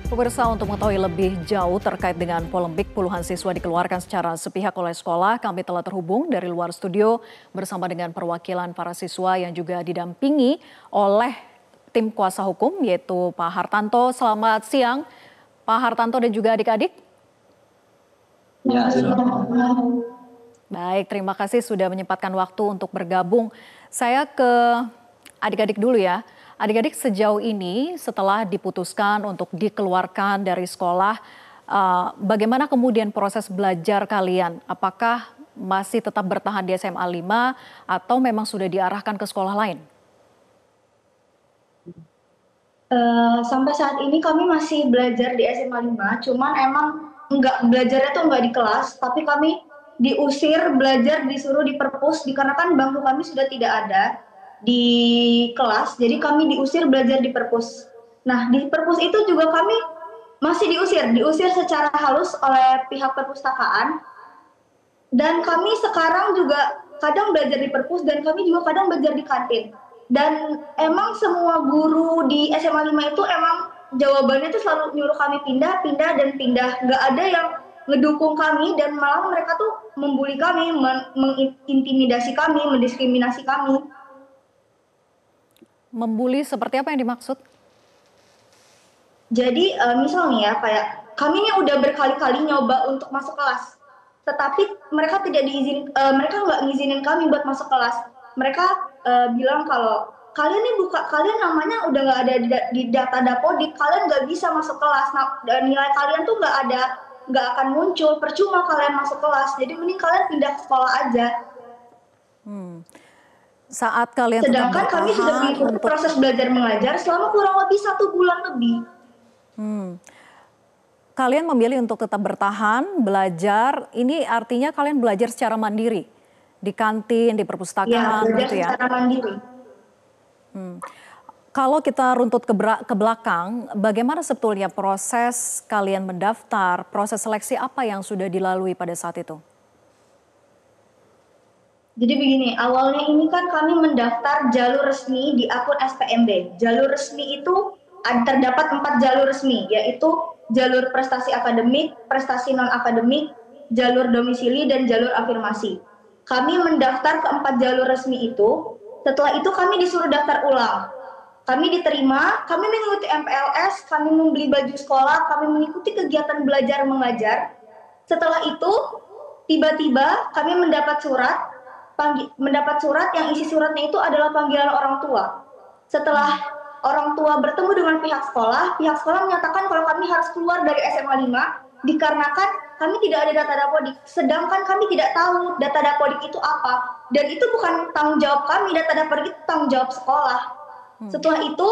Pemirsa, untuk mengetahui lebih jauh terkait dengan polemik puluhan siswa dikeluarkan secara sepihak oleh sekolah, kami telah terhubung dari luar studio bersama dengan perwakilan para siswa yang juga didampingi oleh tim kuasa hukum, yaitu Pak Hartanto. Selamat siang, Pak Hartanto dan juga adik-adik. Ya, Baik, terima kasih sudah menyempatkan waktu untuk bergabung. Saya ke adik-adik dulu ya. Adik-adik, sejauh ini setelah diputuskan untuk dikeluarkan dari sekolah, bagaimana kemudian proses belajar kalian? Apakah masih tetap bertahan di SMA 5 atau memang sudah diarahkan ke sekolah lain? Sampai saat ini kami masih belajar di SMA 5, cuman emang belajarnya tuh nggak di kelas, tapi kami diusir belajar, disuruh di perpus, dikarenakan bangku kami sudah tidak ada di kelas, jadi kami diusir belajar di perpus. Nah, di perpus itu juga kami masih diusir secara halus oleh pihak perpustakaan, dan kami sekarang juga kadang belajar di perpus dan kami juga kadang belajar di kantin. Dan emang semua guru di SMA 5 itu emang jawabannya tuh selalu nyuruh kami pindah, dan pindah. Nggak ada yang ngedukung kami, dan malah mereka tuh membuli kami, mengintimidasi kami, mendiskriminasi kami. Membuli seperti apa yang dimaksud? Jadi misal nih ya, kayak kami ini udah berkali-kali nyoba untuk masuk kelas, tetapi mereka mereka nggak ngizinin kami buat masuk kelas. Mereka bilang kalau kalian namanya udah nggak ada di data Dapodik, kalian nggak bisa masuk kelas. Nah, dan nilai kalian tuh nggak akan muncul, percuma kalian masuk kelas. Jadi mending kalian pindah ke sekolah aja. Saat kalian Sedangkan kami sudah mengikuti proses belajar mengajar selama kurang lebih 1 bulan lebih. Kalian memilih untuk tetap bertahan, belajar, ini artinya kalian belajar secara mandiri? Di kantin, di perpustakaan, belajar gitu ya? secara mandiri. Kalau kita runtut ke belakang, bagaimana sebetulnya proses kalian mendaftar, proses seleksi apa yang sudah dilalui pada saat itu? Jadi begini, awalnya ini kan kami mendaftar jalur resmi di akun SPMB. Jalur resmi itu terdapat 4 jalur resmi, yaitu jalur prestasi akademik, prestasi non-akademik, jalur domisili, dan jalur afirmasi. Kami mendaftar ke 4 jalur resmi itu, setelah itu kami disuruh daftar ulang. Kami diterima, kami mengikuti MPLS, kami membeli baju sekolah, kami mengikuti kegiatan belajar mengajar. Setelah itu, tiba-tiba kami mendapat surat yang isi suratnya itu adalah panggilan orang tua. Setelah orang tua bertemu dengan pihak sekolah menyatakan kalau kami harus keluar dari SMA 5 dikarenakan kami tidak ada data Dapodik. Sedangkan kami tidak tahu data Dapodik itu apa. Dan itu bukan tanggung jawab kami, data Dapodik itu tanggung jawab sekolah. Setelah itu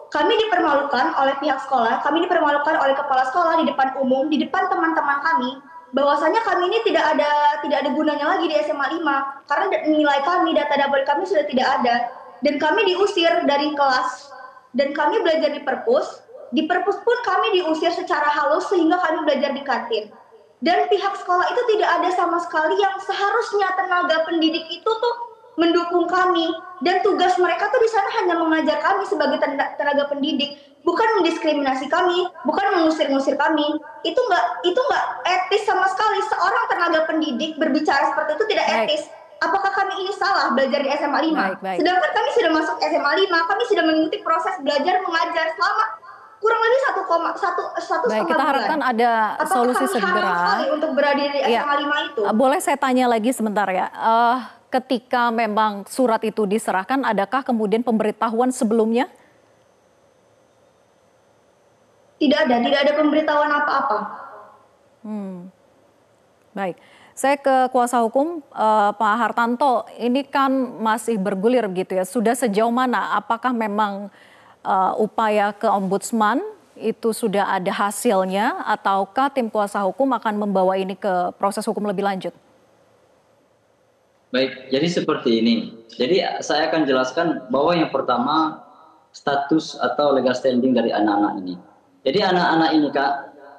kami dipermalukan oleh pihak sekolah, kami dipermalukan oleh kepala sekolah di depan umum, di depan teman-teman kami, bahwasanya kami ini tidak ada gunanya lagi di SMA 5 karena nilai kami, data Dapodik kami sudah tidak ada, dan kami diusir dari kelas, dan kami belajar di perpus. Di perpus pun kami diusir secara halus sehingga kami belajar di kantin. Dan pihak sekolah itu tidak ada sama sekali yang seharusnya tenaga pendidik itu tuh mendukung kami, dan tugas mereka tuh di sana hanya mengajar kami sebagai tenaga pendidik, bukan mendiskriminasi kami, bukan mengusir-ngusir kami. Itu nggak etis sama sekali. Seorang tenaga pendidik berbicara seperti itu tidak etis. Apakah kami ini salah belajar di SMA 5? Baik. Sedangkan kami sudah masuk SMA 5, kami sudah mengikuti proses belajar mengajar selama kurang lebih 1,5 Baik, kita harapkan ada solusi segera untuk berada di SMA 5 itu. Boleh saya tanya lagi sebentar ya, ketika memang surat itu diserahkan, adakah kemudian pemberitahuan sebelumnya? Tidak ada pemberitahuan apa-apa. Baik, saya ke kuasa hukum Pak Hartanto. Ini kan masih bergulir gitu ya. Sudah sejauh mana? Apakah memang upaya ke Ombudsman itu sudah ada hasilnya, ataukah tim kuasa hukum akan membawa ini ke proses hukum lebih lanjut? baik. Jadi seperti ini. Jadi saya akan jelaskan bahwa yang pertama status atau legal standing dari anak-anak ini. Jadi anak-anak ini Kak,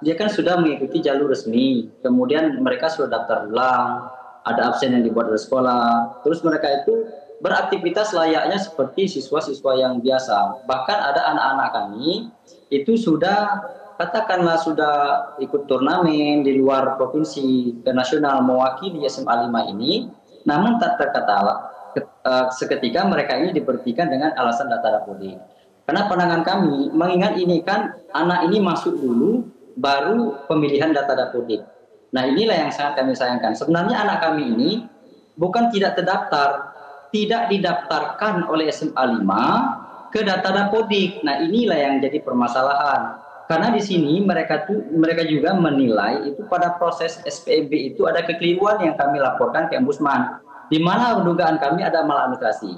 dia kan sudah mengikuti jalur resmi, kemudian mereka sudah daftar ulang, ada absen yang dibuat dari sekolah, terus mereka itu beraktivitas layaknya seperti siswa-siswa yang biasa. Bahkan ada anak-anak kami itu sudah katakanlah sudah ikut turnamen di luar provinsi ke nasional mewakili SMA 5 ini, namun tak terkata seketika mereka ini diberhentikan dengan alasan data dapodik. Karena pandangan kami, mengingat ini kan anak ini masuk dulu, baru pemilihan data dapodik. Nah inilah yang sangat kami sayangkan. Sebenarnya anak kami ini bukan tidak terdaftar, tidak didaftarkan oleh SMA 5 ke data dapodik. Nah inilah yang jadi permasalahan. Karena di sini mereka juga menilai itu pada proses SPMB itu ada kekeliruan yang kami laporkan ke Ombudsman, di mana dugaan kami ada maladministrasi.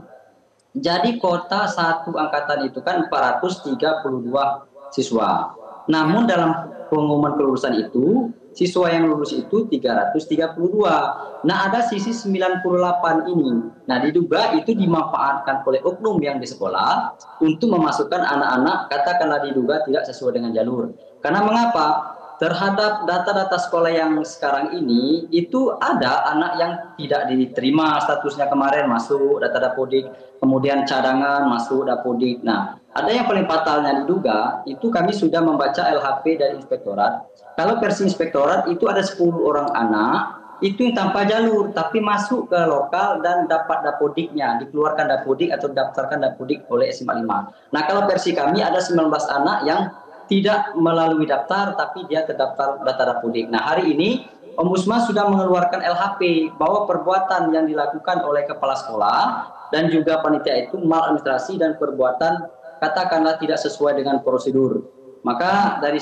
Jadi kota satu angkatan itu kan 432 siswa. Namun dalam pengumuman kelulusan itu, siswa yang lulus itu 332. Nah ada sisi 98 ini. Nah diduga itu dimanfaatkan oleh oknum yang di sekolah untuk memasukkan anak-anak katakanlah diduga tidak sesuai dengan jalur. Karena mengapa? Terhadap data-data sekolah yang sekarang ini itu ada anak yang tidak diterima statusnya kemarin masuk data dapodik, kemudian cadangan masuk dapodik. Nah ada yang paling fatalnya diduga itu kami sudah membaca LHP dari inspektorat. Kalau versi inspektorat itu ada 10 orang anak itu yang tanpa jalur tapi masuk ke lokal dan dapat dapodiknya, dikeluarkan dapodik atau daftarkan dapodik oleh SMA 5. Nah kalau versi kami ada 19 anak yang tidak melalui daftar tapi dia terdaftar data dapodik. Nah hari ini Ombudsman sudah mengeluarkan LHP bahwa perbuatan yang dilakukan oleh kepala sekolah dan juga panitia itu maladministrasi dan perbuatan katakanlah tidak sesuai dengan prosedur. Maka dari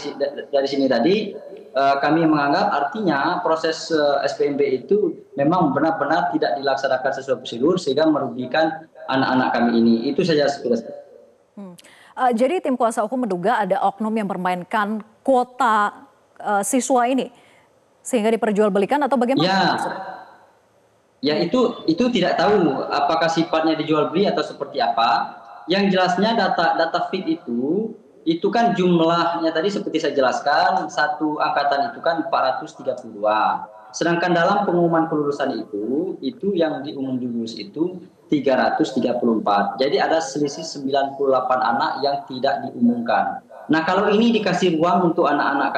sini tadi kami menganggap artinya proses SPMB itu memang benar-benar tidak dilaksanakan sesuai prosedur sehingga merugikan anak-anak kami ini. Itu saja. Jadi tim kuasa hukum menduga ada oknum yang bermainkan kuota siswa ini sehingga diperjualbelikan atau bagaimana? Ya itu tidak tahu apakah sifatnya dijual beli atau seperti apa. Yang jelasnya data fit itu kan jumlahnya tadi seperti saya jelaskan satu angkatan itu kan 432. Sedangkan dalam pengumuman kelulusan itu yang diumum lulus itu 334. Jadi ada selisih 98 anak yang tidak diumumkan. Nah kalau ini dikasih ruang untuk anak-anak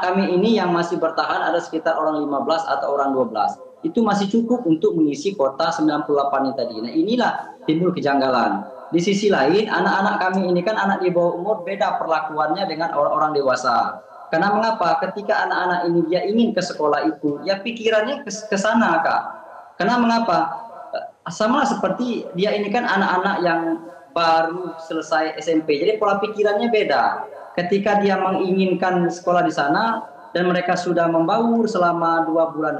kami ini yang masih bertahan ada sekitar orang 15 atau orang 12. Itu masih cukup untuk mengisi kota 98 ini tadi. Nah inilah timbul kejanggalan. Di sisi lain anak-anak kami ini kan anak di bawah umur beda perlakuannya dengan orang-orang dewasa. Karena mengapa? Ketika anak-anak ini dia ingin ke sekolah itu, ya pikirannya ke sana, Kak. Karena mengapa? Sama seperti dia ini kan anak-anak yang baru selesai SMP. Jadi pola pikirannya beda. Ketika dia menginginkan sekolah di sana dan mereka sudah membaur selama 2,5 bulan,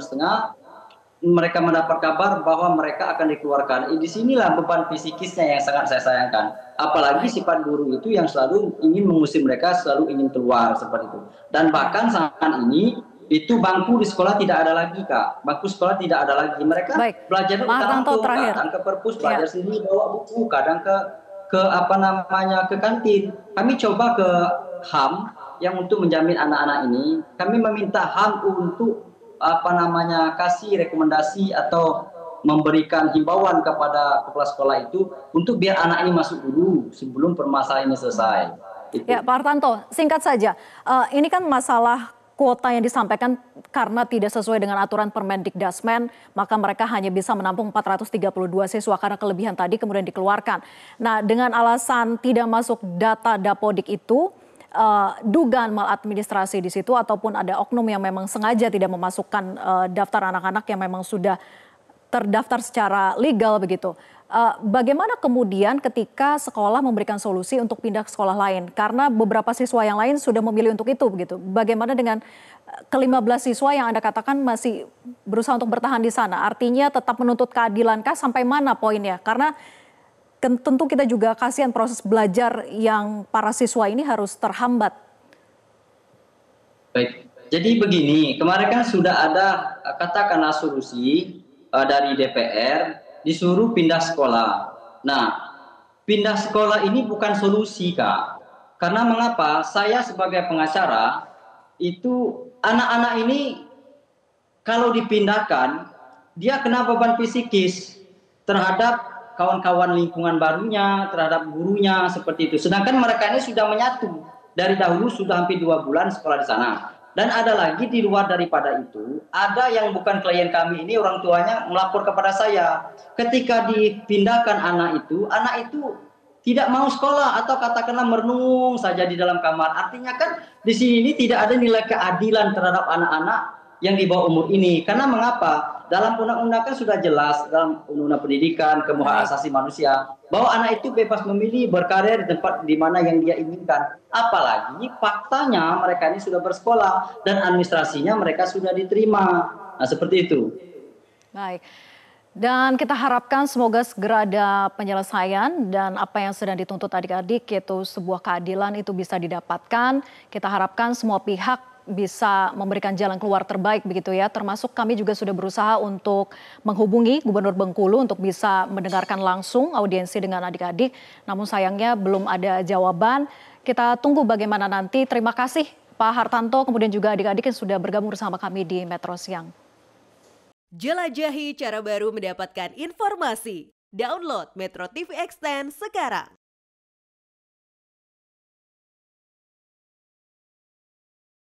mereka mendapat kabar bahwa mereka akan dikeluarkan. Di sinilah beban psikisnya yang sangat saya sayangkan. Apalagi sifat guru itu yang selalu ingin mengusir mereka, selalu ingin keluar seperti itu. Dan bahkan saat ini itu bangku di sekolah tidak ada lagi, Kak. Bangku sekolah tidak ada lagi. Mereka belajar kadang ke perpus, belajar sendiri bawa buku, kadang ke kantin. Kami coba ke HAM yang untuk menjamin anak-anak ini. Kami meminta HAM untuk kasih rekomendasi atau memberikan himbauan kepada kepala sekolah itu untuk biar anak ini masuk dulu sebelum permasalahan ini selesai. Ya, Pak Hartanto, singkat saja. Ini kan masalah kuota yang disampaikan karena tidak sesuai dengan aturan Permendikdasmen, maka mereka hanya bisa menampung 432 siswa karena kelebihan tadi kemudian dikeluarkan. Nah, dengan alasan tidak masuk data dapodik itu, dugaan maladministrasi di situ ataupun ada oknum yang memang sengaja tidak memasukkan daftar anak-anak yang memang sudah terdaftar secara legal begitu. Bagaimana kemudian ketika sekolah memberikan solusi untuk pindah ke sekolah lain? Karena beberapa siswa yang lain sudah memilih untuk itu begitu. Bagaimana dengan ke-15 siswa yang Anda katakan masih berusaha untuk bertahan di sana? Artinya tetap menuntut keadilankah, sampai mana poinnya? Karena tentu kita juga kasihan proses belajar yang para siswa ini harus terhambat. Baik, jadi begini, kemarin kan sudah ada katakanlah solusi dari DPR disuruh pindah sekolah. Nah, pindah sekolah ini bukan solusi, Kak. Karena mengapa? Saya sebagai pengacara itu anak-anak ini kalau dipindahkan dia kena beban psikis terhadap kawan-kawan lingkungan barunya, terhadap gurunya seperti itu. Sedangkan mereka ini sudah menyatu dari dahulu sudah hampir 2 bulan sekolah di sana. Dan ada lagi di luar daripada itu, ada yang bukan klien kami ini orang tuanya melapor kepada saya. Ketika dipindahkan anak itu tidak mau sekolah atau katakanlah merenung saja di dalam kamar. Artinya kan di sini tidak ada nilai keadilan terhadap anak-anak yang di bawah umur ini. Karena mengapa? Dalam undang-undang kan sudah jelas, dalam undang-undang pendidikan, hak asasi manusia, bahwa anak itu bebas memilih berkarya di tempat di mana yang dia inginkan. Apalagi faktanya mereka ini sudah bersekolah dan administrasinya mereka sudah diterima. Nah, seperti itu. Baik. Dan kita harapkan semoga segera ada penyelesaian dan apa yang sedang dituntut adik-adik yaitu sebuah keadilan itu bisa didapatkan. Kita harapkan semua pihak bisa memberikan jalan keluar terbaik begitu ya. Termasuk kami juga sudah berusaha untuk menghubungi Gubernur Bengkulu untuk bisa mendengarkan langsung audiensi dengan adik-adik. Namun sayangnya belum ada jawaban. Kita tunggu bagaimana nanti. Terima kasih Pak Hartanto kemudian juga adik-adik yang sudah bergabung bersama kami di Metro Siang. Jelajahi cara baru mendapatkan informasi. Download Metro TV Extend sekarang.